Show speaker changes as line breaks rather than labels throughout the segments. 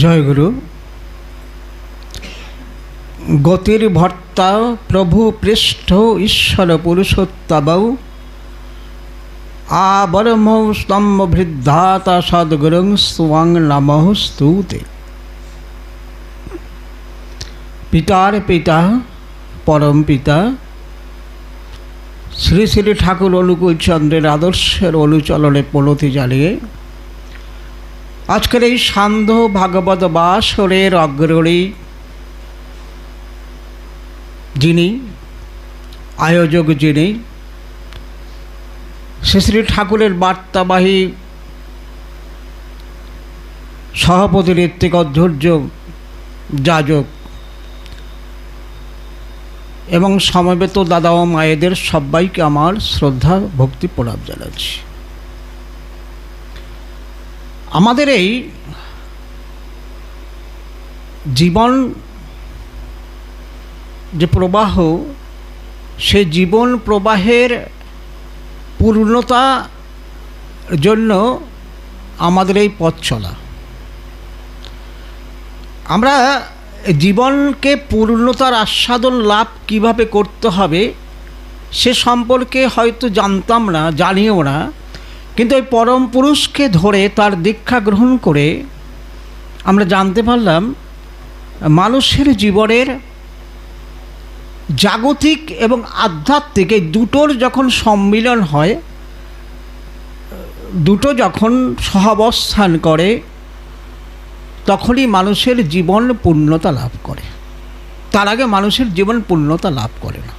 জয় গুরু। গতির ভর্তা প্রভু পৃষ্ঠ ঈশ্বর পুরুষোত্তবৌ আবরম স্তম্ভ বৃদ্ধাতা সদ্গুরুং স্বং নমঃ স্তুতে। পিতার পিতা পরম পিতা শ্রী শ্রী ঠাকুর অনুকূল চন্দ্রের আদর্শের অনুচলনে প্রণতি জানিয়ে আজকের এই সান্ধ্য ভাগবত বাসরের অগ্রণী যিনি আয়োজক, যিনি শ্রী শ্রী ঠাকুরের বার্তাবাহী সভাপতি ঋত্বিক অধ্যর্য যাজক এবং সমবেত দাদা ও মায়েদের সবাইকে আমার শ্রদ্ধা ভক্তি প্রণাম জানাচ্ছি। আমাদের এই জীবন যে প্রবাহ, সে জীবন প্রবাহের পূর্ণতার জন্য আমাদের এই পথ চলা। আমরা জীবনকে পূর্ণতার আস্বাদন লাভ কিভাবে করতে হবে সে সম্পর্কে হয়তো জানতাম না, জানিও না, কিন্তু ওই পরম পুরুষকে ধরে তার দীক্ষা গ্রহণ করে আমরা জানতে পারলাম মানুষের জীবনের জাগতিক এবং আধ্যাত্মিক এই দুটোর যখন সম্মিলন হয়, দুটো যখন সহাবস্থান করে, তখনই মানুষের জীবন পূর্ণতা লাভ করে। তার আগে মানুষের জীবন পূর্ণতা লাভ করে না।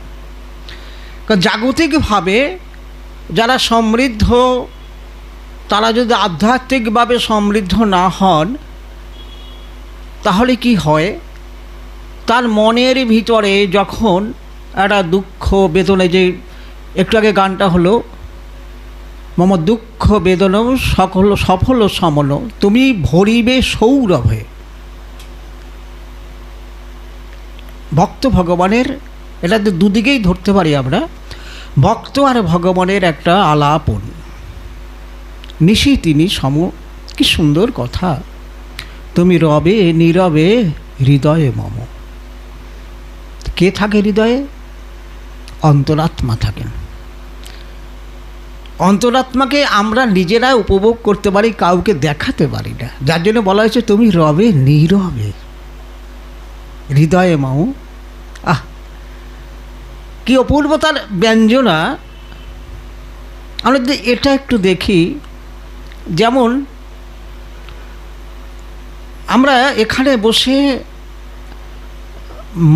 কারণ জাগতিকভাবে যারা সমৃদ্ধ, তারা যদি আধ্যাত্মিকভাবে সমৃদ্ধ না হন, তাহলে কি হয়, তার মনের ভিতরে যখন একটা দুঃখ বেদনা, যে একটু আগে গানটা হলো, মম দুঃখ বেদনম সকল সফল সমন তুমি ভরিবে সৌরভে। ভক্ত ভগবানের, এটা তো দুদিকেই ধরতে পারি আমরা, ভক্ত আর ভগবানের একটা আলাপন। নিশি তিনি সম, কি সুন্দর কথা, তুমি রবে নীরবে হৃদয়ে মম। কে থাকে হৃদয়ে? অন্তরাত্মা থাকেন। অন্তরাত্মাকে আমরা নিজেরা উপভোগ করতে পারি, কাউকে দেখাতে পারি না। যার জন্য বলা হয়েছে তুমি রবে নীরবে হৃদয়ে মম। আহ, কি অপূর্বতার ব্যঞ্জনা! আমরা যদি এটা একটু দেখি, যেমন আমরা এখানে বসে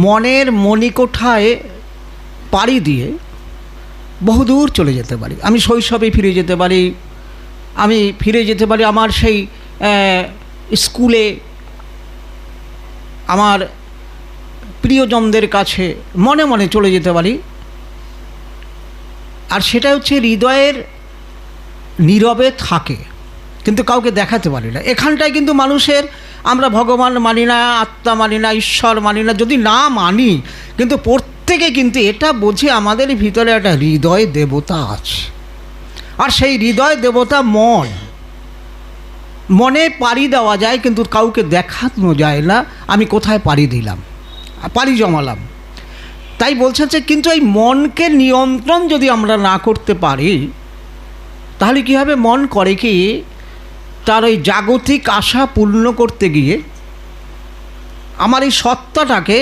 মনের মণিকোঠায় পাড়ি দিয়ে বহুদূর চলে যেতে পারি। আমি শৈশবে ফিরে যেতে পারি, আমি ফিরে যেতে পারি আমার সেই স্কুলে, আমার প্রিয়জনদের কাছে মনে মনে চলে যেতে পারি। আর সেটা হচ্ছে হৃদয়ের নীরবে থাকে, কিন্তু কাউকে দেখাতে পারি না। এখানটায় কিন্তু মানুষের, আমরা ভগবান মানি না, আত্মা মানি না, ঈশ্বর মানি না, যদি না মানি, কিন্তু প্রত্যেকে কিন্তু এটা বোঝে আমাদের ভিতরে একটা হৃদয় দেবতা আছে। আর সেই হৃদয় দেবতা মন। মনে পাড়ি দেওয়া যায়, কিন্তু কাউকে দেখানো যায় না আমি কোথায় পাড়ি দিলাম, পাড়ি জমালাম। তাই বলছে যে, কিন্তু এই মনকে নিয়ন্ত্রণ যদি আমরা না করতে পারি, তাহলে কী হবে? মন করে কি, তার ওই জাগতিক আশা পূর্ণ করতে গিয়ে আমার এই সত্তাটাকে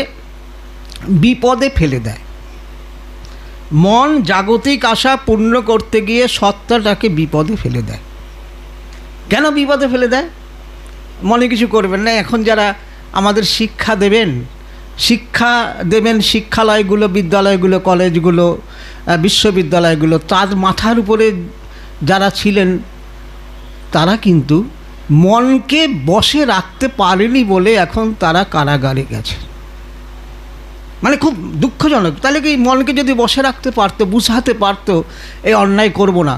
বিপদে ফেলে দেয়। মন জাগতিক আশা পূর্ণ করতে গিয়ে সত্তাটাকে বিপদে ফেলে দেয়। কেন বিপদে ফেলে দেয়? মনে কিছু করবেন না। এখন যারা আমাদের শিক্ষা দেবেন শিক্ষালয়গুলো, বিদ্যালয়গুলো, কলেজগুলো, বিশ্ববিদ্যালয়গুলো, তার মাথার উপরে যারা ছিলেন, তারা কিন্তু মনকে বশে রাখতে পারেনি বলে এখন তারা কারাগারে গেছে। মানে খুব দুঃখজনক। তাহলে কি মনকে যদি বশে রাখতে পারতো, বুঝাতে পারতো এই অন্যায় করব না,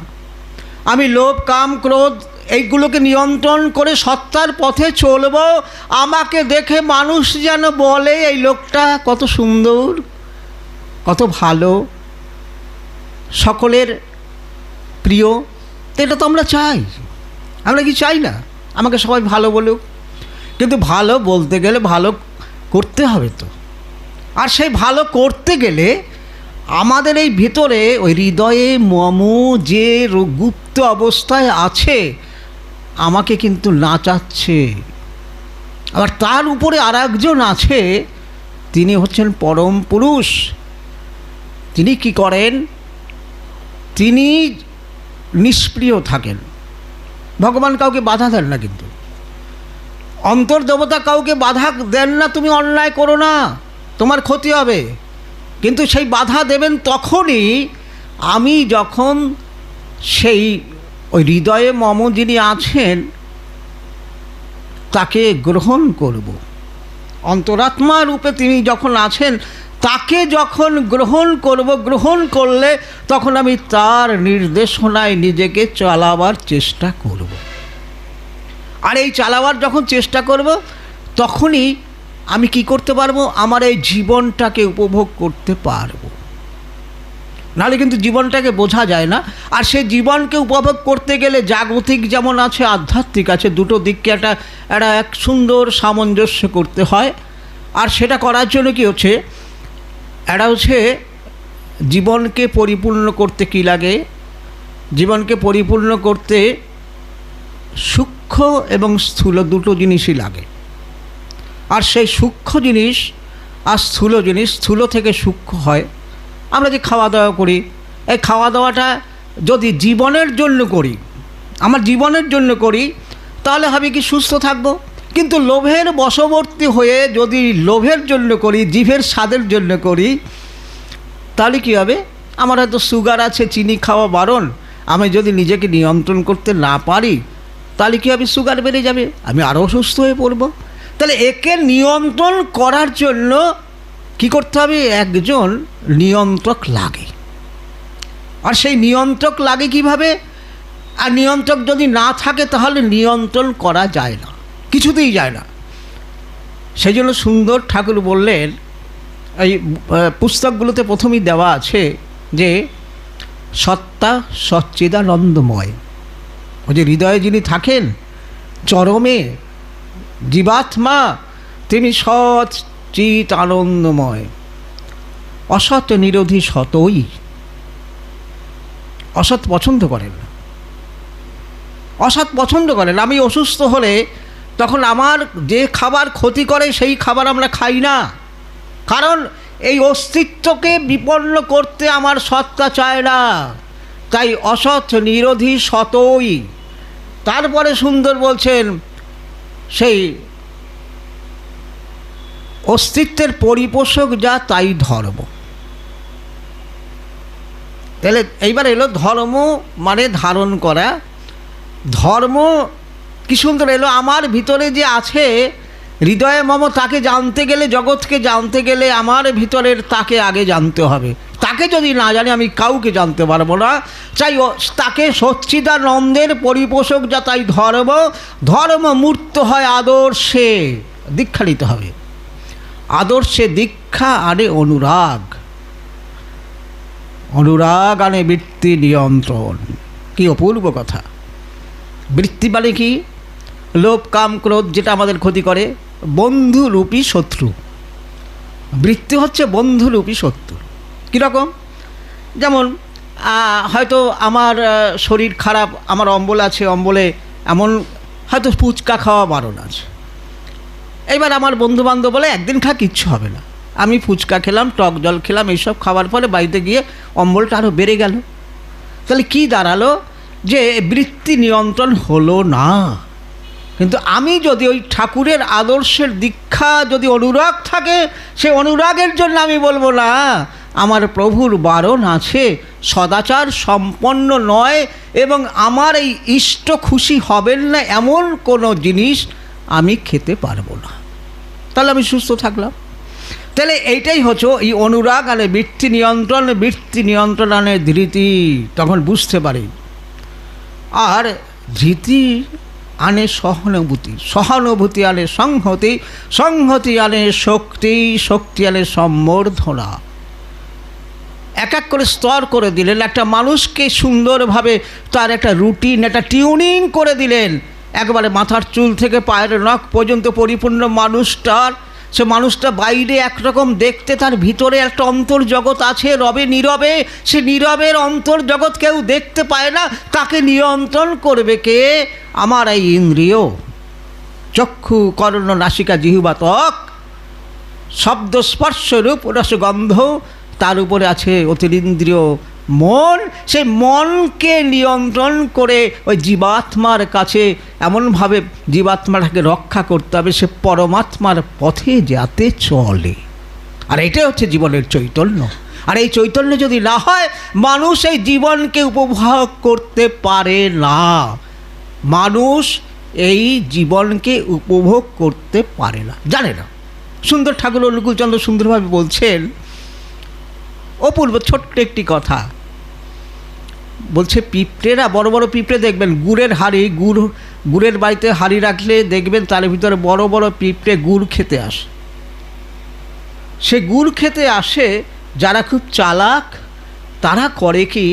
আমি লোভ কাম ক্রোধ এইগুলোকে নিয়ন্ত্রণ করে সত্তার পথে চলব, আমাকে দেখে মানুষ যেন বলে এই লোকটা কত সুন্দর, কত ভালো, সকলের প্রিয়। এটা তো আমরা চাই। আমরা কি চাই না আমাকে সবাই ভালো বলুক? কিন্তু ভালো বলতে গেলে ভালো করতে হবে তো। আর সেই ভালো করতে গেলে আমাদের এই ভিতরে ওই হৃদয়ে মম যে গুপ্ত অবস্থায় আছে আমাকে কিন্তু নাচাচ্ছে। আবার তার উপরে আর একজন আছে, তিনি হচ্ছেন পরম পুরুষ। তিনি কি করেন? তিনি নিষ্প্রিয় থাকেন। ভগবান কাউকে বাধা দেন না, কিন্তু অন্তর্দেবতা কাউকে বাধা দেন না, তুমি অন্যায় করো না, তোমার ক্ষতি হবে। কিন্তু সেই বাধা দেবেন তখনই আমি যখন সেই ওই হৃদয়ে মম যিনি আছেন তাকে গ্রহণ করব। অন্তরাত্মা রূপে তিনি যখন আছেন তাকে যখন গ্রহণ করব, গ্রহণ করলে তখন আমি তার নির্দেশনায় নিজেকে চালাবার চেষ্টা করব। আর এই চালাবার যখন চেষ্টা করব তখনই আমি কি করতে পারবো? আমার এই জীবনটাকে উপভোগ করতে পারবো। নাহলে কিন্তু জীবনটাকে বোঝা যায় না। আর সেই জীবনকে উপভোগ করতে গেলে জাগতিক যেমন আছে, আধ্যাত্মিক আছে, দুটো দিককে একটা এক সুন্দর সামঞ্জস্য করতে হয়। আর সেটা করার জন্য কি হচ্ছে, এটা হচ্ছে জীবনকে পরিপূর্ণ করতে কি লাগে? জীবনকে পরিপূর্ণ করতে সূক্ষ্ম এবং স্থূল দুটো জিনিসই লাগে। আর সেই সূক্ষ্ম জিনিস আর স্থূল জিনিস, স্থূল থেকে সূক্ষ্ম হয়। আমরা যে খাওয়া দাওয়া করি, এই খাওয়া দাওয়াটা যদি জীবনের জন্য করি, আমার জীবনের জন্য করি, তাহলে হবে কি সুস্থ থাকবো। কিন্তু লোভের বশবর্তী হয়ে যদি লোভের জন্য করি, জিভের স্বাদের জন্য করি, তাহলে কী হবে? আমার হয়তো সুগার আছে, চিনি খাওয়া বারণ, আমি যদি নিজেকে নিয়ন্ত্রণ করতে না পারি তাহলে কী হবে? সুগার বেড়ে যাবে, আমি আরও অসুস্থ হয়ে পড়ব। তাহলে একে নিয়ন্ত্রণ করার জন্য কি করতে হবে? একজন নিয়ন্ত্রক লাগে। আর সেই নিয়ন্ত্রক লাগে কিভাবে? আর নিয়ন্ত্রক যদি না থাকে তাহলে নিয়ন্ত্রণ করা যায় না, কিছুতেই যায় না। সেই জন্য সুন্দর ঠাকুর বললেন, এই পুস্তকগুলোতে প্রথমেই দেওয়া আছে যে সত্তা সচ্চিদানন্দময়। ওই যে হৃদয়ে যিনি থাকেন চরমে জীবাত্মা, তিনি সৎ চিত আনন্দময়। অসৎ নিরোধী সতই। অসৎ পছন্দ করেন না, অসৎ পছন্দ করেন। আমি অসুস্থ হলে তখন আমার যে খাবার ক্ষতি করে সেই খাবার আমরা খাই না, কারণ এই অস্তিত্বকে বিপন্ন করতে আমার সত্তা চায় না। তাই অসৎ নিরোধী সতই। তারপরে সুন্দর বলছেন, সেই অস্তিত্বের পরিপোষক যা তাই ধর্ম। তাহলে এইবার এলো ধর্ম মানে ধারণ করা। ধর্ম কি সুন্দর এলো, আমার ভিতরে যে আছে হৃদয়ে মম, তাকে জানতে গেলে, জগৎকে জানতে গেলে আমার ভিতরের তাকে আগে জানতে হবে। তাকে যদি না জানি আমি কাউকে জানতে পারবো না। চাই তাকে সচ্চিদানন্দের পরিপোষক যা তাই ধর্ম। ধর্ম মূর্ত হয় আদর্শে, দীক্ষা নিতে হবে। আদর্শে দীক্ষা আনে অনুরাগ, অনুরাগ আনে বৃত্তি নিয়ন্ত্রণ। কি অপূর্ব কথা! বৃত্তি মানে কি? লোভ কাম ক্রোধ যেটা আমাদের ক্ষতি করে, বন্ধুরূপী শত্রু। বৃত্তি হচ্ছে বন্ধুরূপী শত্রু। কীরকম? যেমন হয়তো আমার শরীর খারাপ, আমার অম্বল আছে, অম্বলে এমন হয়তো ফুচকা খাওয়া বারণ আছে। এইবার আমার বন্ধুবান্ধব বলে একদিন খা, কিচ্ছু হবে না। আমি ফুচকা খেলাম, টক জল খেলাম, এইসব খাওয়ার পরে বাড়িতে গিয়ে অম্বলটা আরও বেড়ে গেল। তাহলে কি দাঁড়ালো? যে বৃত্তি নিয়ন্ত্রণ হলো না। কিন্তু আমি যদি ওই ঠাকুরের আদর্শের দীক্ষা যদি অনুরাগ থাকে, সে অনুরাগের জন্য আমি বলবো না আমার প্রভুর বারণ আছে, সদাচার সম্পন্ন নয় এবং আমার এই ইষ্ট খুশি হবেন না এমন কোনো জিনিস আমি খেতে পারবো না। তাহলে আমি সুস্থ থাকলাম। তাহলে এইটাই হচ্ছে এই অনুরাগ আনে বৃত্তি নিয়ন্ত্রণ, বৃত্তি নিয়ন্ত্রণ আনে ধৃতি। তখন বুঝতে পারি। আর ধৃতি আনে সহানুভূতি, সহানুভূতি আনে সংহতি, সংহতি আনে শক্তি, শক্তি আনে সম্বর্ধনা। এক এক করে স্তর করে দিলেন। একটা মানুষকে সুন্দরভাবে তার একটা রুটিন, একটা টিউনিং করে দিলেন। একবারে মাথার চুল থেকে পায়ের নখ পর্যন্ত পরিপূর্ণ মানুষটার, সে মানুষটা বাইরে একরকম দেখতে, তার ভিতরে একটা অন্তর্জগৎ আছে রবে নীরবে। সে নীরবের অন্তর্জগৎ কেউ দেখতে পায় না, তাকে নিয়ন্ত্রণ করবে কে? আমার এই ইন্দ্রিয়, চক্ষু কর্ণ নাসিকা জিহ্বা ত্বক, শব্দ স্পর্শ রূপ রসগন্ধ, তার উপরে আছে অতিরিন্দ্রিয় মন। সেই মনকে নিয়ন্ত্রণ করে ওই জীবাত্মার কাছে এমনভাবে জীবাত্মাটাকে রক্ষা করতে হবে সে পরমাত্মার পথে যাতে চলে। আর এটাই হচ্ছে জীবনের চৈতন্য। আর এই চৈতন্য যদি না হয়, মানুষ এই জীবনকে উপভোগ করতে পারে না। মানুষ এই জীবনকে উপভোগ করতে পারে না, জানে না। সুন্দর ঠাকুর অনুকূলচন্দ্র সুন্দরভাবে বলছেন, অপূর্ব ছোট্ট একটি কথা বলছে, পিঁপড়েরা, বড় বড় পিঁপড়ে দেখবেন, গুড়ের হাঁড়ি, গুড়ের বাড়িতে হাঁড়ি রাখলে দেখবেন তার ভিতরে বড় বড় পিঁপড়ে গুড় খেতে আসে। সে গুড় খেতে আসে যারা খুব চালাক, তারা করে কি,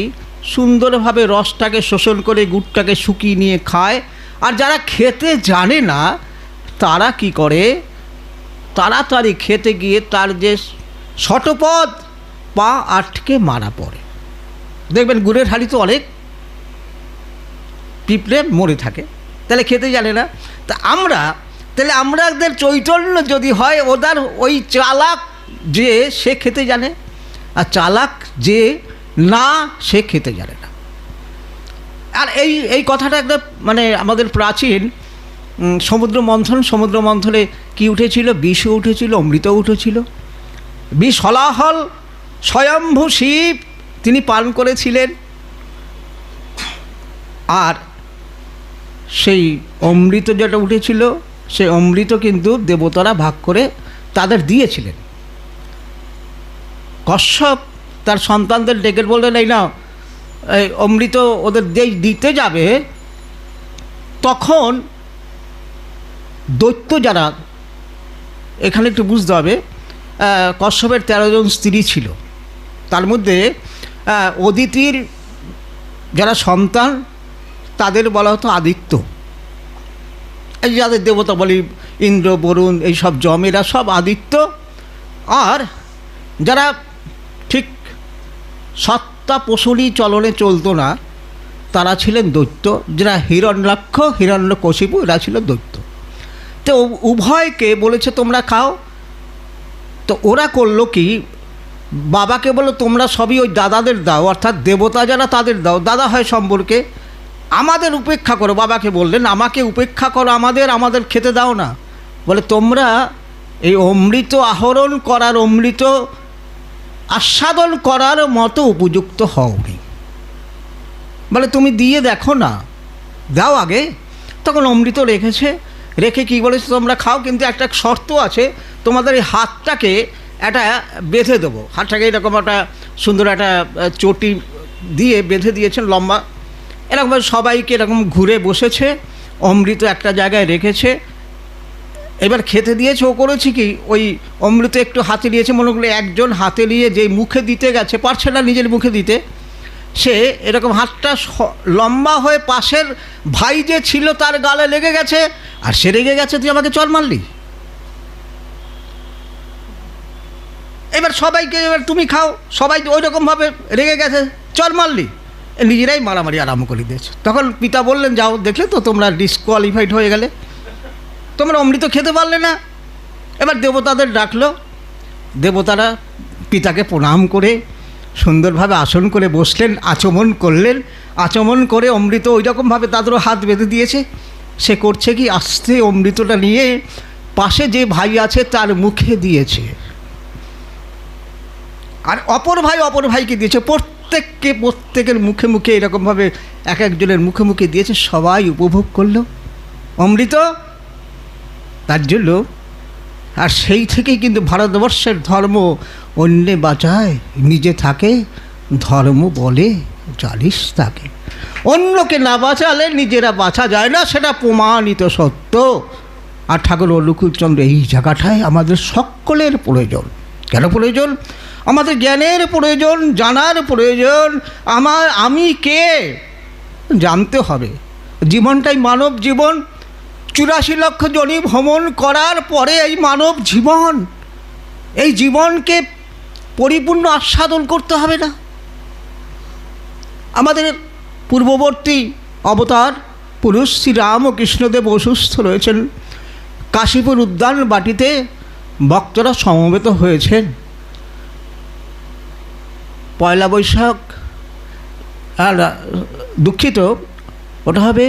সুন্দরভাবে রসটাকে শোষণ করে গুড়টাকে শুকিয়ে নিয়ে খায়। আর যারা খেতে জানে না, তারা কি করে, তাড়াতাড়ি খেতে গিয়ে তার যে শতপদ পা আটকে মারা পড়ে। দেখবেন গুড়ের হাঁড়ি তো অনেক পিঁপড়ে মরে থাকে, তাহলে খেতে জানে না। তা তাহলে আমাদের চৈতন্য যদি হয়, ওদের ওই চালাক যে সে খেতে জানে, আর চালাক যে না সে খেতে জানে না। আর এই কথাটা একটা মানে আমাদের প্রাচীন সমুদ্র মন্থনে কি উঠেছিল, বিষও উঠেছিল, অমৃত উঠেছিল। বিষ হলাহল স্বয়ম্ভু শিব তিনি পান করেছিলেন। আর সেই অমৃত যেটা উঠেছিল, সেই অমৃত কিন্তু দেবতারা ভাগ করে তাদের দিয়েছিলেন। কশ্যপ তার সন্তানদের ডেকে বললেন, এই না এই অমৃত ওদের দিতে যাবে। তখন দৈত্য যারা, এখানে একটু বুঝতে হবে, কশ্যপের 13 জন স্ত্রী ছিল, তার মধ্যে অদিতির যারা সন্তান তাদের বলা হতো আদিত্য। এই যাদের দেবতা বলি ইন্দ্র, বরুণ, এইসব যমেরা সব আদিত্য। আর যারা ঠিক সত্তা পোষণী চলনে চলতো না, তারা ছিলেন দৈত্য। যারা হিরণ্যাক্ষ, হিরণ্যকশিপু, এরা ছিল দৈত্য। তো উভয়কে বলেছে তোমরা খাও। তো ওরা করলো কি, বাবাকে বললো তোমরা সবই ওই দাদাদের দাও, অর্থাৎ দেবতা যারা তাদের দাও, দাদা হয় সম্পর্কে, আমাদের উপেক্ষা করো। বাবাকে বললেন আমাকে উপেক্ষা করো, আমাদের খেতে দাও না। বলে তোমরা এই অমৃত আহরণ করার, অমৃত আস্বাদন করার মতো উপযুক্ত হওনি। বলে তুমি দিয়ে দেখো না, দাও আগে। তখন অমৃত রেখে কি বলেছে, তোমরা খাও, কিন্তু একটা শর্ত আছে, তোমাদের এই হাতটাকে একটা বেঁধে দেবো। হাতটাকে এরকম একটা সুন্দর একটা চটি দিয়ে বেঁধে দিয়েছেন লম্বা, এরকমভাবে সবাইকে এরকম ঘুরে বসেছে, অমৃত একটা জায়গায় রেখেছে। এবার খেতে দিয়েছে। ও করেছে কি, ওই অমৃত একটু হাতে নিয়েছে, মনে করলে একজন হাতে নিয়ে যেই মুখে দিতে গেছে, পারছে না নিজের মুখে দিতে, সে এরকম হাতটা লম্বা হয়ে পাশের ভাই যে ছিল তার গালে লেগে গেছে। আর সে রেগে গেছে, তুই আমাকে চর মারলি। এবার সবাইকে, এবার তুমি খাও, সবাই ওই রকমভাবে রেগে গেছে, চর মারলি, নিজেরাই মারামারি আরম্ভ করে দিয়েছে। তখন পিতা বললেন, যাও, দেখলে তো তোমরা ডিসকোয়ালিফাইড হয়ে গেলে, তোমরা অমৃত খেতে পারলে না। এবার দেবতাদের ডাকলো, দেবতারা পিতাকে প্রণাম করে সুন্দরভাবে আসন করে বসলেন, আচমন করলেন। আচমন করে অমৃত ওই রকমভাবে তাদেরও হাত বেঁধে দিয়েছে। সে করছে কি, আস্তে অমৃতটা নিয়ে পাশে যে ভাই আছে তার মুখে দিয়েছে, আর অপর ভাইকে দিয়েছে। প্রত্যেকের মুখে মুখে এরকমভাবে এক একজনের মুখে মুখে দিয়েছে। সবাই উপভোগ করলো অমৃত তার জন্য। আর সেই থেকেই কিন্তু ভারতবর্ষের ধর্ম, অন্যে বাঁচায় নিজে থাকে, ধর্ম বলে জানিস তাকে। অন্যকে না বাঁচালে নিজেরা বাঁচা যায় না, সেটা প্রমাণিত সত্য। আর ঠাকুর অনুকূলচন্দ্র এই জায়গাটায় আমাদের সকলের প্রয়োজন। কেন প্রয়োজন? আমাদের জ্ঞানের প্রয়োজন, জানার প্রয়োজন। আমি কে জানতে হবে। জীবনটাই মানব জীবন। 84 লক্ষ জনি ভ্রমণ করার পরে এই মানব জীবন, এই জীবনকে পরিপূর্ণ আস্বাদন করতে হবে না? আমাদের পূর্ববর্তী অবতার পুরুষ শ্রী রামকৃষ্ণদেব অসুস্থ রয়েছেন, কাশীপুর উদ্যান বাটিতে ভক্তরা সমবেত হয়েছেন। পয়লা বৈশাখ, আর দুঃখিত, ওটা হবে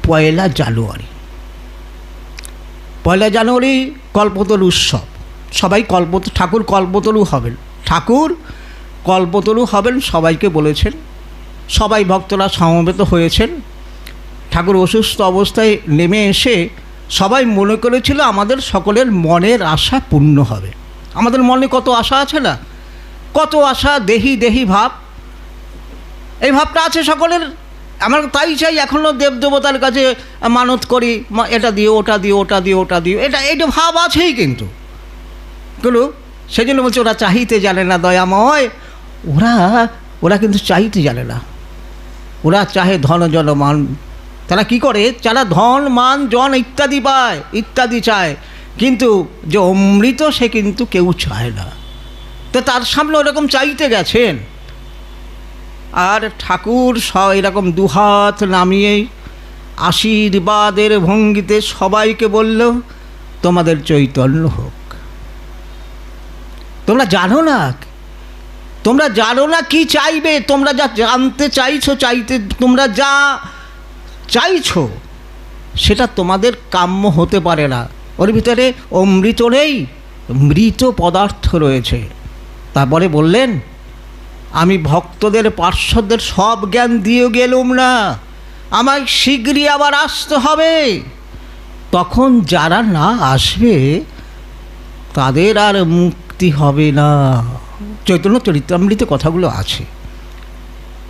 পয়লা জানুয়ারি। পয়লা জানুয়ারি কল্পতরু উৎসব। সবাই ঠাকুর কল্পতরু হবেন, ঠাকুর কল্পতরু হবেন সবাইকে বলেছেন। সবাই ভক্তরা সমবেত হয়েছেন। ঠাকুর অসুস্থ অবস্থায় নেমে এসে সবাই মনে করেছিল আমাদের সকলের মনের আশা পূর্ণ হবে। আমাদের মনে কত আশা আছে না, কত আশা, দেহি দেহি ভাব, এই ভাবটা আছে সকলের। আমার তাই চাই, এখনও দেবদেবতার কাছে মানত করি, এটা দিও, ওটা দিও, ওটা দিও, ওটা দিও, এটা ভাব আছেই। কিন্তু সেই জন্য বলছে ওরা চাইতে জানে না দয়াময়, ওরা কিন্তু চাইতে জানে না। ওরা চাহে ধন জন মান। তারা কি করে? যারা ধন মান জন ইত্যাদি পায়, ইত্যাদি চায়, কিন্তু যে অমৃত সে কিন্তু কেউ চায় না। তো তার সামনে ওরকম চাইতে গেছেন, আর ঠাকুর এরকম দুহাত নামিয়ে আশীর্বাদের ভঙ্গিতে সবাইকে বলল, তোমাদের চৈতন্য হোক। তোমরা জানো না কি চাইবে। তোমরা যা জানতে চাইছো, তোমরা যা চাইছো সেটা তোমাদের কাম্য হতে পারে না। ওর ভিতরে অমৃত নেই, মৃত পদার্থ রয়েছে। তারপরে বললেন, আমি ভক্তদের পার্শ্বদের সব জ্ঞান দিয়ে গেলুম না, আমায় শীঘ্রই আবার আসতে হবে। তখন যারা না আসবে তাদের আর মুক্তি হবে না। চৈতন্য চরিতামৃতে কথাগুলো আছে।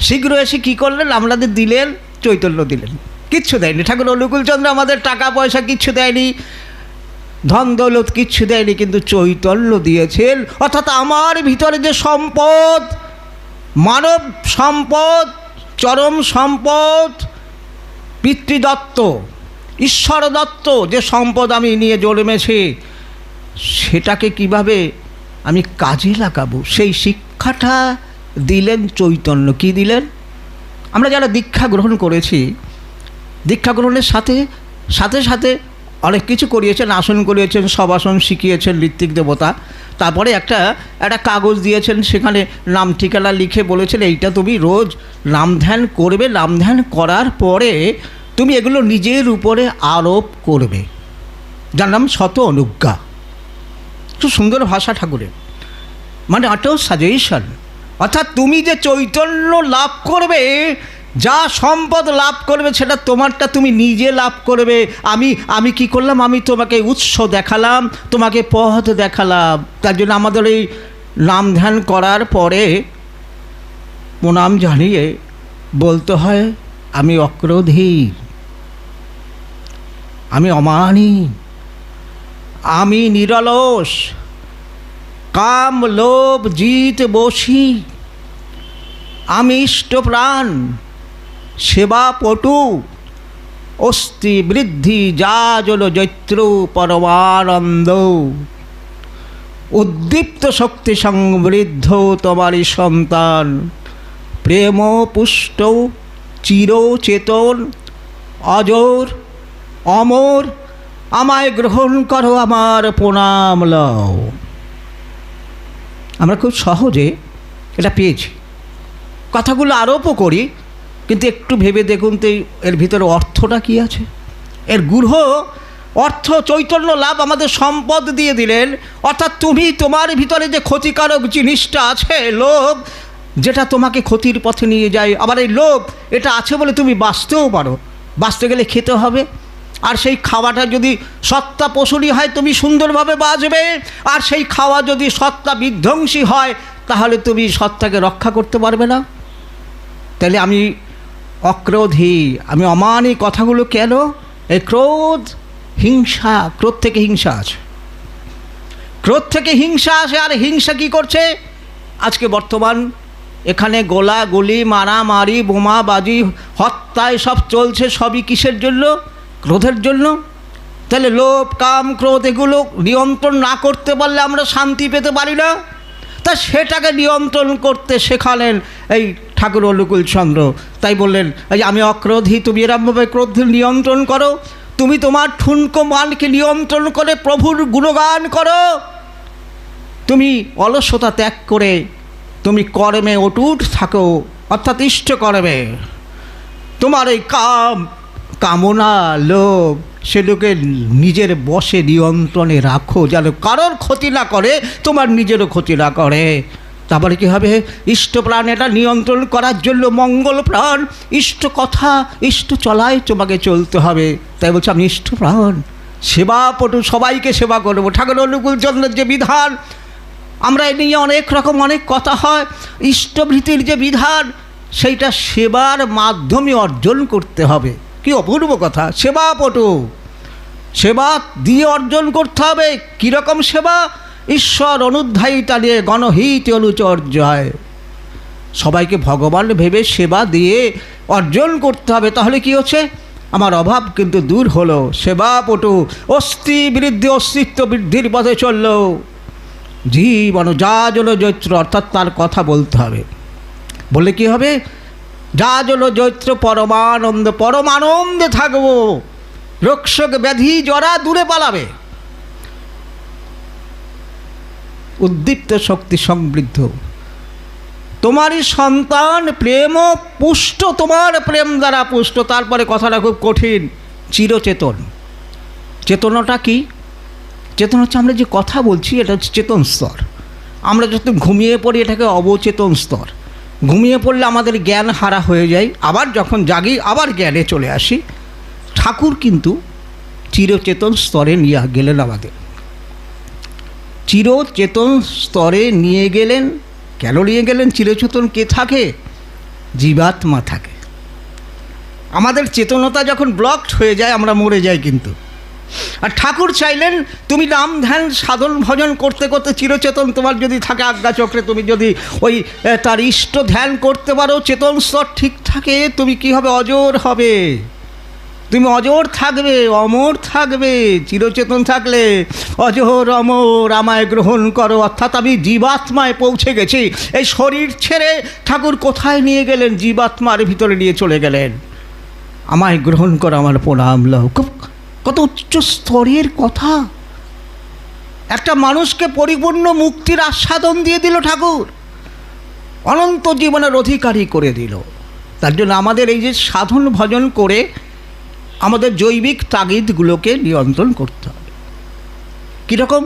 শীঘ্র এসে কী করলেন? আমাদের দিলেন, চৈতন্য দিলেন। কিচ্ছু দেয়নি ঠাকুর অনুকূলচন্দ্র, আমাদের টাকা পয়সা কিচ্ছু দেয়নি, ধন দৌলত কিচ্ছু দেয়নি, কিন্তু চৈতন্য দিয়েছেন। অর্থাৎ আমার ভিতরে যে সম্পদ, মানব সম্পদ, চরম সম্পদ, পিতৃদত্ত, ঈশ্বর দত্ত যে সম্পদ আমি নিয়ে জন্মেছি, সেটাকে কিভাবে আমি কাজে লাগাবো, সেই শিক্ষাটা দিলেন চৈতন্য। কি দিলেন? আমরা যারা দীক্ষা গ্রহণ করেছি, দীক্ষা গ্রহণের সাথে সাথে সাথে অনেক কিছু করিয়েছেন, আসন করিয়েছেন, সব আসন শিখিয়েছেন ঋত্বিক দেবতা। তারপরে একটা কাগজ দিয়েছেন, সেখানে নাম ঠিকানা লিখে বলেছেন, এইটা তুমি রোজ নাম ধ্যান করবে, নাম ধ্যান করার পরে তুমি এগুলো নিজের উপরে আরোপ করবে, যার নাম শত অনুজ্ঞা। খুব সুন্দর ভাষা ঠাকুরের, মানে অটো সাজেশন। অর্থাৎ তুমি যে চৈতন্য লাভ করবে, যা সম্পদ লাভ করবে, সেটা তোমারটা তুমি নিজে লাভ করবে। আমি কি করলাম? আমি তোমাকে উৎস দেখালাম, তোমাকে পথ দেখালাম। তার জন্য আমাদের এই নাম ধ্যান করার পরে প্রণাম জানিয়ে বলতে হয়, আমি অক্রোধী, আমি অমানি, আমি নিরলস, কাম লোভ জিত বসি, আমি ইষ্টপ্রাণ, সেবা পটু, অস্থি বৃদ্ধি যাজল জৈত্র পরমানন্দ, উদ্দীপ্ত শক্তি সংবৃদ্ধ তোমারই সন্তান, প্রেম পুষ্ট চিরচেতন, অজর অমর, আমায় গ্রহণ করো, আমার প্রণাম লও। আমরা খুব সহজে এটা পেয়েছি, কথাগুলো আরোপও করি, কিন্তু একটু ভেবে দেখুন তো এর ভিতরে অর্থটা কী আছে। এর গূঢ় অর্থ চৈতন্য লাভ আমাদের সম্পদ দিয়ে দিলেন। অর্থাৎ তুমি তোমার ভিতরে যে ক্ষতিকারক জিনিসটা আছে, লোভ, যেটা তোমাকে ক্ষতির পথে নিয়ে যায়, আবার এই লোভ এটা আছে বলে তুমি বাঁচতেও পারো, বাঁচতে গেলে খেতে হবে, আর সেই খাওয়াটা যদি সত্তা পোষণী হয় তুমি সুন্দরভাবে বাঁচবে, আর সেই খাওয়া যদি সত্তা বিধ্বংসী হয় তাহলে তুমি সত্তাকে রক্ষা করতে পারবে না। তাহলে আমি অক্রোধী, আমি অমানি, কথাগুলো কেন? এই ক্রোধ, হিংসা, ক্রোধ থেকে হিংসা আছে, ক্রোধ থেকে হিংসা আসে। আর হিংসা কি করছে? আজকে বর্তমান এখানে গোলাগুলি, মারামারি, বোমাবাজি, হত্যা এসব চলছে, সবই কিসের জন্য? ক্রোধের জন্য। তাহলে লোভ, কাম, ক্রোধ এগুলো নিয়ন্ত্রণ না করতে পারলে আমরা শান্তি পেতে পারি না। তা সেটাকে নিয়ন্ত্রণ করতে শেখালেন এই ঠাকুর অনুকূলচন্দ্র। তাই বললেন, এই আমি অক্রোধী, তুমি এরমভাবে ক্রোধ নিয়ন্ত্রণ করো। তুমি তোমার ঠুনকো মানকে নিয়ন্ত্রণ করে প্রভুর গুণগান করো। তুমি অলসতা ত্যাগ করে তুমি কর্মে অটুট থাকো, অর্থাৎ ইষ্ট কর্মে। তোমার এই কামনা, লোভ সেগুলোকে নিজের বশে নিয়ন্ত্রণে রাখো, যেন কারোর ক্ষতি না করে, তোমার নিজেরও ক্ষতি না করে। তারপরে কী হবে? ইষ্টপ্রাণ এটা নিয়ন্ত্রণ করার জন্য মঙ্গল প্রাণ, ইষ্ট কথা, ইষ্ট চলায় তোমাকে চলতে হবে। তাই বলছে আমি ইষ্টপ্রাণ, সেবাপটু, সবাইকে সেবা করবো। ঠাকুর অনুকূলচন্দ্রের যে বিধান, আমরা এ নিয়ে অনেক রকম অনেক কথা হয়। ইষ্টভৃতির যে বিধান, সেইটা সেবার মাধ্যমে অর্জন করতে হবে। কি অপূর্ব কথা! সেবাপটু, সেবা দিয়ে অর্জন করতে হবে। কীরকম সেবা? ঈশ্বর অনুধ্যায়িতা নিয়ে গণহিত অনুচর্যায়, সবাইকে ভগবান ভেবে সেবা দিয়ে অর্জন করতে হবে। তাহলে কি হচ্ছে? আমার অভাব কিন্তু দূর হলো। সেবাপটু অস্তি বৃদ্ধি, অস্তিত্ব বৃদ্ধির পথে চলল। জীবন যা জল জৈত্র, অর্থাৎ তার কথা বলতে হবে। বলে কি হবে? যা জল জৈত্র পরমানন্দ, পরমানন্দে থাকবো। রোগশোক ব্যাধি জরা দূরে পালাবে। উদ্দীপ্ত শক্তি সমৃদ্ধ, তোমারই সন্তান প্রেম পুষ্ট, তোমার প্রেম দ্বারা পুষ্ট। তারপরে কথাটা খুব কঠিন, চিরচেতন। চেতনাটা কি? চেতন হচ্ছে আমরা যে কথা বলছি, এটা হচ্ছে চেতন স্তর। আমরা যখন ঘুমিয়ে পড়ি এটাকে অবচেতন স্তর। ঘুমিয়ে পড়লে আমাদের জ্ঞান হারা হয়ে যায়, আবার যখন জাগি আবার জ্ঞানে চলে আসি। ঠাকুর কিন্তু চিরচেতন স্তরে নিয়ে গেলেন আমাদের, চিরচেতন স্তরে নিয়ে গেলেন। কেন নিয়ে গেলেন? চিরচেতন কে থাকে? জীবাত্মা থাকে। আমাদের চেতনতা যখন ব্লকড হয়ে যায় আমরা মরে যাই কিন্তু। আর ঠাকুর চাইলেন তুমি নাম ধ্যান সাধন ভজন করতে করতে চিরচেতন তোমার যদি থাকে আজ্ঞাচক্রে, তুমি যদি ওই তার ইষ্ট ধ্যান করতে পারো, চেতন স্তর ঠিক থাকে, তুমি কি হবে? অজর হবে। তুমি অজর থাকবে, অমর থাকবে। চিরচেতন থাকলে অজর অমর, আমায় গ্রহণ করো। অর্থাৎ আমি জীবাত্মায় পৌঁছে গেছি। এই শরীর ছেড়ে ঠাকুর কোথায় নিয়ে গেলেন? জীবাত্মার ভিতরে নিয়ে চলে গেলেন। আমায় গ্রহণ করো, আমার প্রণাম লও। কত উচ্চ স্তরের কথা! একটা মানুষকে পরিপূর্ণ মুক্তির আস্বাদন দিয়ে দিল ঠাকুর, অনন্ত জীবনের অধিকারী করে দিল। তার জন্য আমাদের এই যে সাধন ভজন করে আমাদের জৈবিক তাগিদগুলোকে নিয়ন্ত্রণ করতে হবে। কীরকম?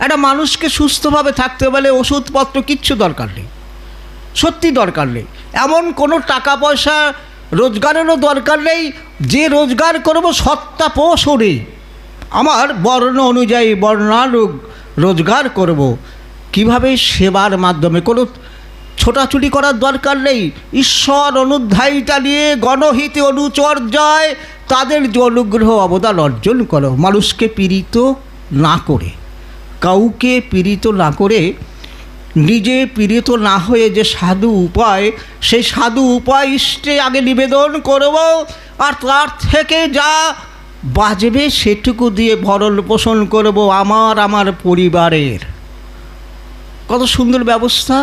একটা মানুষকে সুস্থভাবে থাকতে হলে ওষুধপত্র কিচ্ছু দরকার নেই, সত্যি দরকার নেই। এমন কোনো টাকা পয়সা রোজগারেরও দরকার নেই। যে রোজগার করব সত্তা পোষণে, আমার বর্ণ অনুযায়ী বর্ণানুগ রোজগার করব। কিভাবে? সেবার মাধ্যমে। কোনো ছোটাছুটি করার দরকার নেই। ঈশ্বর অনুধ্যায়িতা নিয়ে গণহিতে অনুচর্যায় তাদের যে অনুগ্রহ অবদান অর্জন করো। মানুষকে পীড়িত না করে, কাউকে পীড়িত না করে, নিজে পীড়িত না হয়ে যে সাধু উপায়, সেই সাধু উপায় ইষ্টে আগে নিবেদন করব। আর তার থেকে যা বাজবে সেটুকু দিয়ে ভরণ পোষণ করব আমার পরিবারের। কত সুন্দর ব্যবস্থা!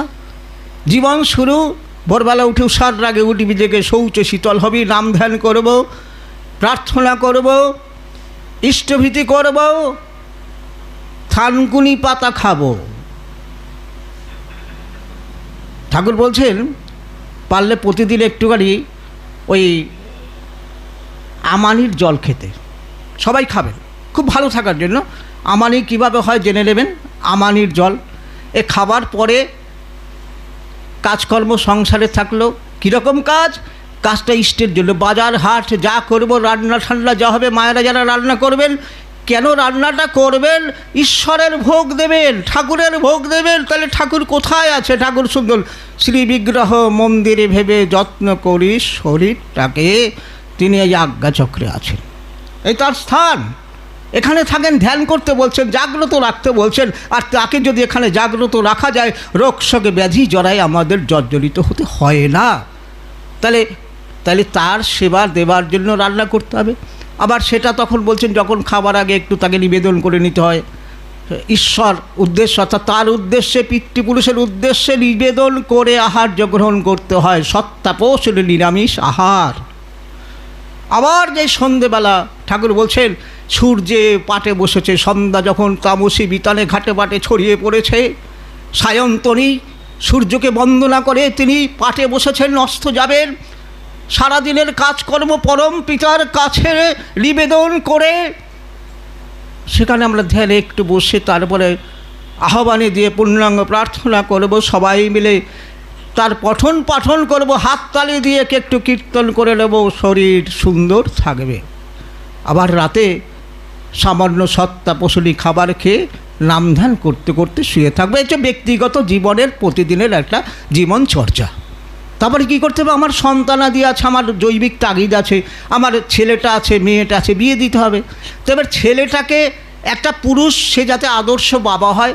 জীবন শুরু, ভোরবেলা উঠে উষার আগে উঠবি, জেগে শৌচ শীতল হবি, নাম ধ্যান করব, প্রার্থনা করব, ইষ্টভীতি করব, থানকুনি পাতা খাবো। ঠাকুর বলছেন পারলে প্রতিদিন একটুখানি ওই আমানির জল খেতে। সবাই খাবেন খুব ভালো থাকার জন্য। আমানি কিভাবে হয় জেনে নেবেন। আমানির জল এ খাবার পরে কাজকর্ম সংসারে থাকলো। কীরকম কাজ? কাজটা ইষ্টের জন্য, বাজার হাট যা করব, রান্না ঠান্না যা হবে, মায়েরা যারা রান্না করবেন, কেন রান্নাটা করবেন? ঈশ্বরের ভোগ দেবেন, ঠাকুরের ভোগ দেবেন। তাহলে ঠাকুর কোথায় আছে? ঠাকুর সুন্দর শ্রী বিগ্রহ মন্দিরে ভেবে যত্ন করি শরীরটাকে, তিনি এই আজ্ঞাচক্রে আছেন, এই তার স্থান। এখানে থাকেন, ধ্যান করতে বলছেন, জাগ্রত রাখতে বলছেন। আর তাকে যদি এখানে জাগ্রত রাখা যায়, রোগ শোকে ব্যাধি জড়ায় আমাদের জর্জরিত হতে হয় না। তাহলে তার সেবা দেবার জন্য রান্না করতে হবে। আবার সেটা তখন বলছেন যখন খাবার আগে একটু তাকে নিবেদন করে নিতে হয়, ঈশ্বর উদ্দেশ্য, অর্থাৎ তার উদ্দেশ্যে, পিতৃপুরুষের উদ্দেশ্যে নিবেদন করে আহার্য গ্রহণ করতে হয়, সত্তাপোষ নিরামিষ আহার। আবার যে সন্ধেবেলা ঠাকুর বলছেন সূর্যে পাটে বসেছে, সন্ধ্যা যখন তামসী বিতানে ঘাটে পাটে ছড়িয়ে পড়েছে, সায়ন্তনী সূর্যকে বন্দনা করে তিনি পাটে বসেছেন, অস্ত যাবেন। সারাদিনের কাজকর্ম পরম পিতার কাছে নিবেদন করে সেখানে আমরা ধ্যানে একটু বসে তারপরে আহ্বানে দিয়ে পূর্ণাঙ্গ প্রার্থনা করব, সবাই মিলে তার পঠন পাঠন করব, হাততালি দিয়ে একটু কীর্তন করে নেব, শরীর সুন্দর থাকবে। আবার রাতে সামান্য সত্তা পশুলি খাবার খেয়ে নামধ্যান করতে করতে শুয়ে থাকবে। এটা ব্যক্তিগত জীবনের প্রতিদিনের একটা জীবন চর্চা। তারপরে কী করতে হবে, আমার সন্তানাদি আছে, আমার জৈবিক তাগিদ আছে, আমার ছেলেটা আছে, মেয়েটা আছে, বিয়ে দিতে হবে। তো এবার ছেলেটাকে একটা পুরুষ সে যাতে আদর্শ বাবা হয়,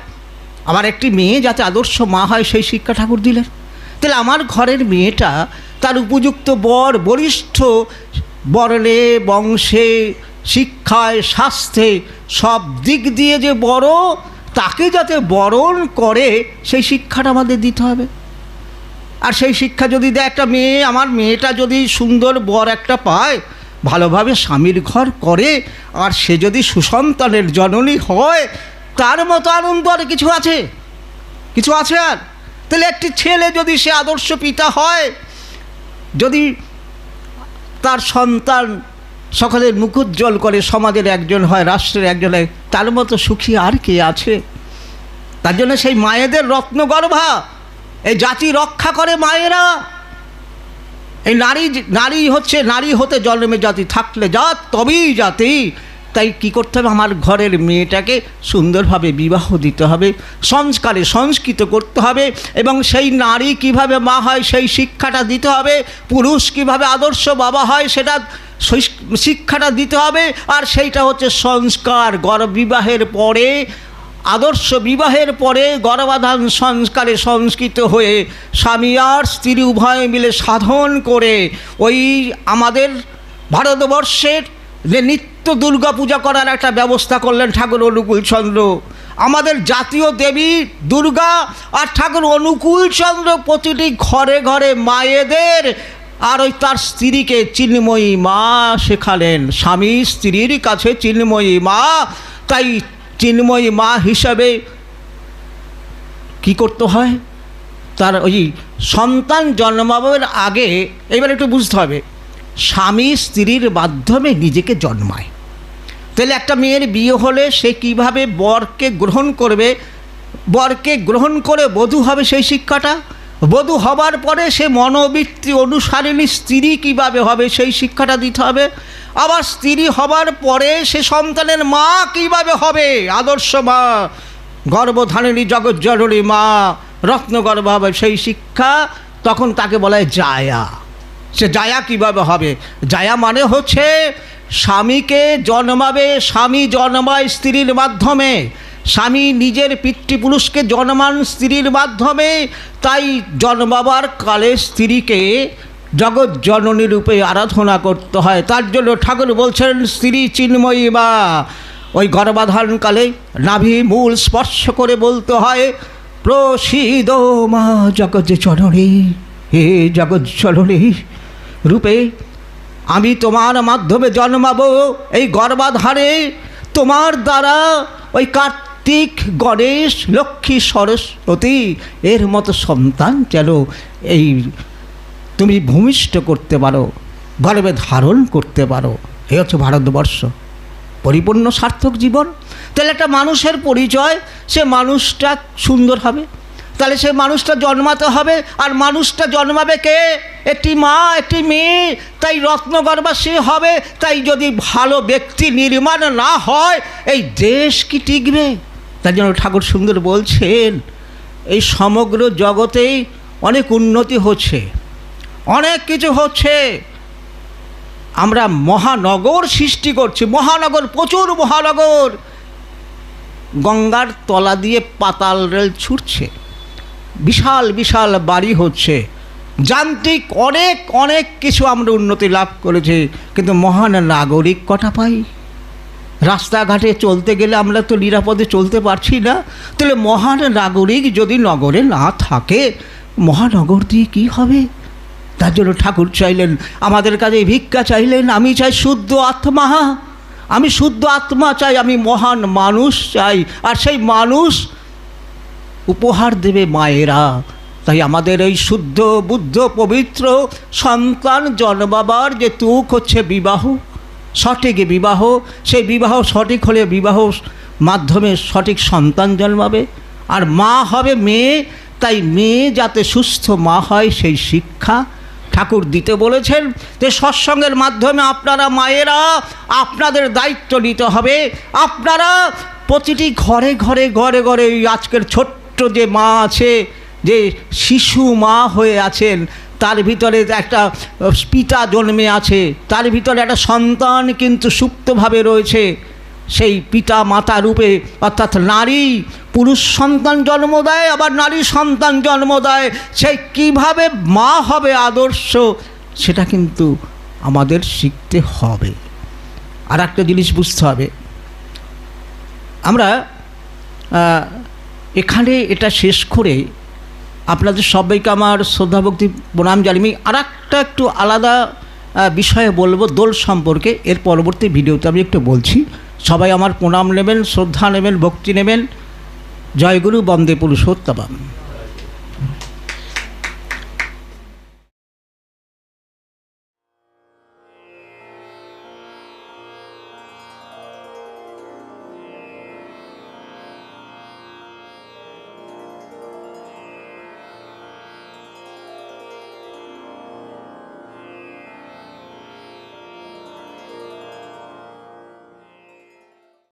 আবার একটি মেয়ে যাতে আদর্শ মা হয়, সেই শিক্ষা ঠাকুর দিলেন। তাহলে আমার ঘরের মেয়েটা তার উপযুক্ত বর, বরিষ্ঠ বর্ণে, বংশে, শিক্ষায়, স্বাস্থ্যে সব দিক দিয়ে যে বড়, তাকে যাতে বরণ করে সেই শিক্ষাটা আমাদের দিতে হবে। আর সেই শিক্ষা যদি দেয় একটা মেয়ে, আমার মেয়েটা যদি সুন্দর বর একটা পায়, ভালোভাবে স্বামীর ঘর করে, আর সে যদি সুসন্তানের জননী হয়, তার মতো আনন্দ আর কিছু আছে? কিছু আছে আর? তাহলে একটি ছেলে যদি সে আদর্শ পিতা হয়, যদি তার সন্তান সকলের মুখোজ্জ্বল করে, সমাজের একজন হয়, রাষ্ট্রের একজন হয়, তার মতো সুখী আর কে আছে? তার জন্য সেই মায়েদের রত্নগর্ভা, এই জাতি রক্ষা করে মায়েরা। এই নারী হচ্ছে, নারী হতে জন্মে জাতি, থাকলে জাত তবেই জাতি। তাই কী করতে হবে, আমার ঘরের মেয়েটাকে সুন্দরভাবে বিবাহ দিতে হবে, সংস্কারে সংস্কৃত করতে হবে, এবং সেই নারী কিভাবে মা হয় সেই শিক্ষাটা দিতে হবে, পুরুষ কিভাবে আদর্শ বাবা হয় সেটা শিক্ষাটা দিতে হবে। আর সেইটা হচ্ছে সংস্কার। বিবাহের পরে, আদর্শ বিবাহের পরে গর্ভাধান সংস্কারে সংস্কৃত হয়ে স্বামী আর স্ত্রী উভয় মিলে সাধন করে ওই আমাদের ভারতবর্ষের যে নিত্য দুর্গা পূজা করার একটা ব্যবস্থা করলেন ঠাকুর অনুকূলচন্দ্র। আমাদের জাতীয় দেবী দুর্গা আর ঠাকুর অনুকূলচন্দ্র প্রতিটি ঘরে ঘরে মায়েদের আর ওই তার স্ত্রীকে চিন্ময়ী মা শেখালেন। স্বামী স্ত্রীর কাছে চিন্ময়ী মা। তাই চিন্ময়ী মা হিসাবে কি করতে হয়, তার ওই সন্তান জন্মাবার আগে এবার একটু বুঝতে হবে, স্বামী স্ত্রীর মাধ্যমে নিজেকে জন্মায়। তাহলে একটা মেয়ের বিয়ে হলে সে কিভাবে বরকে গ্রহণ করবে, বরকে গ্রহণ করে বধূ হবে সেই শিক্ষাটা, বধূ হবার পরে সে মনোবৃত্তি অনুসারিণী স্ত্রী কিভাবে হবে সেই শিক্ষাটা দিতে হবে। আবার স্ত্রী হবার পরে সে সন্তানের মা কিভাবে হবে, আদর্শ মা, গর্ভধারিণী জগজ্জননী মা, রত্নগর্ভ হবে সেই শিক্ষা। তখন তাকে বলা হয় জায়া। সে জায়া কিভাবে হবে? জায়া মানে হচ্ছে স্বামীকে জন্মাবে, স্বামী জন্মায় স্ত্রীর মাধ্যমে, স্বামী নিজের পিতৃপুরুষকে জন্মান স্ত্রীর মাধ্যমে। তাই জন্মাবার কালে স্ত্রীকে জগৎ জননী রূপে আরাধনা করতে হয়। তার জন্য ঠাকুর বলছেন স্ত্রী চিন্ময়ী মা। ওই গর্ভাধারণকালে নাভি মূল স্পর্শ করে বলতে হয় প্রসীদ মা জগৎ জননী, হে জগৎ জননী রূপে আমি তোমার মাধ্যমে জন্মাবো। এই গর্ভাধারে তোমার দ্বারা ওই কার্তিক, গণেশ, লক্ষ্মী, সরস্বতী এর মতো সন্তান যেন এই তুমি ভূমিষ্ঠ করতে পারো, গর্ভে ধারণ করতে পারো। এই হচ্ছে ভারতবর্ষ, পরিপূর্ণ সার্থক জীবন। তাহলে একটা মানুষের পরিচয়, সে মানুষটা সুন্দর হবে, তাহলে সে মানুষটা জন্মাতে হবে। আর মানুষটা জন্মাবে কে? একটি মা, একটি মেয়ে। তাই রত্নগর্ভা সে হবে। তাই যদি ভালো ব্যক্তি নির্মাণ না হয় এই দেশ কি টিকবে? তার জন্য ঠাকুর সুন্দর বলছেন এই সমগ্র জগতেই অনেক উন্নতি হচ্ছে, অনেক কিছু হচ্ছে। আমরা মহানগর সৃষ্টি করছি, মহানগর, প্রচুর মহানগর। গঙ্গার তলা দিয়ে পাতাল রেল ছুটছে, বিশাল বিশাল বাড়ি হচ্ছে, যান্ত্রিক অনেক অনেক কিছু আমরা উন্নতি লাভ করেছি, কিন্তু মহান নাগরিক কটা পাই? রাস্তাঘাটে চলতে গেলে আমরা তো নিরাপদে চলতে পারছি না। তাহলে মহান নাগরিক যদি নগরে না থাকে, মহানগর দিয়ে কী হবে? তার জন্য ঠাকুর চাইলেন, আমাদের কাছে ভিক্ষা চাইলেন, আমি চাই শুদ্ধ আত্মা, আমি শুদ্ধ আত্মা চাই, আমি মহান মানুষ চাই, আর সেই মানুষ উপহার দেবে মায়েরা। তাই আমাদের এই শুদ্ধ বুদ্ধ পবিত্র সন্তান জন্মাবার যে তুক হচ্ছে বিবাহ, সঠিক বিবাহ। সেই বিবাহ সঠিক হলে বিবাহ মাধ্যমে সঠিক সন্তান জন্মাবে, আর মা হবে মেয়ে। তাই মেয়ে যাতে সুস্থ মা হয় সেই শিক্ষা ঠাকুর দিতে বলেছেন। যে সৎসঙ্গের মাধ্যমে আপনারা মায়েরা আপনাদের দায়িত্ব নিতে হবে। আপনারা প্রতিটি ঘরে ঘরে ঘরে ঘরে আজকের ছোট্ট যে মা আছে, যে শিশু মা হয়ে আছেন, তার ভিতরে একটা পিতা জন্মে আছে, তার ভিতরে একটা সন্তান কিন্তু সুপ্তভাবে রয়েছে। সেই পিতা মাতা রূপে অর্থাৎ নারী পুরুষ সন্তান জন্ম দেয়, আবার নারী সন্তান জন্ম দেয়। সেই কীভাবে মা হবে আদর্শ, সেটা কিন্তু আমাদের শিখতে হবে। আর একটা জিনিস বুঝতে হবে, আমরা এখানে এটা শেষ করে আপনাদের সবাইকে আমার শ্রদ্ধাভক্তি প্রণাম জানিয়ে আর একটা একটু আলাদা বিষয়ে বলবো, দোল সম্পর্কে। এর পরবর্তী ভিডিওতে আমি একটু বলছি। সবাই আমার প্রণাম নেবেন, শ্রদ্ধা নেবেন, ভক্তি নেবেন। জয়গুরু, বন্দে পুরুষোত্তম।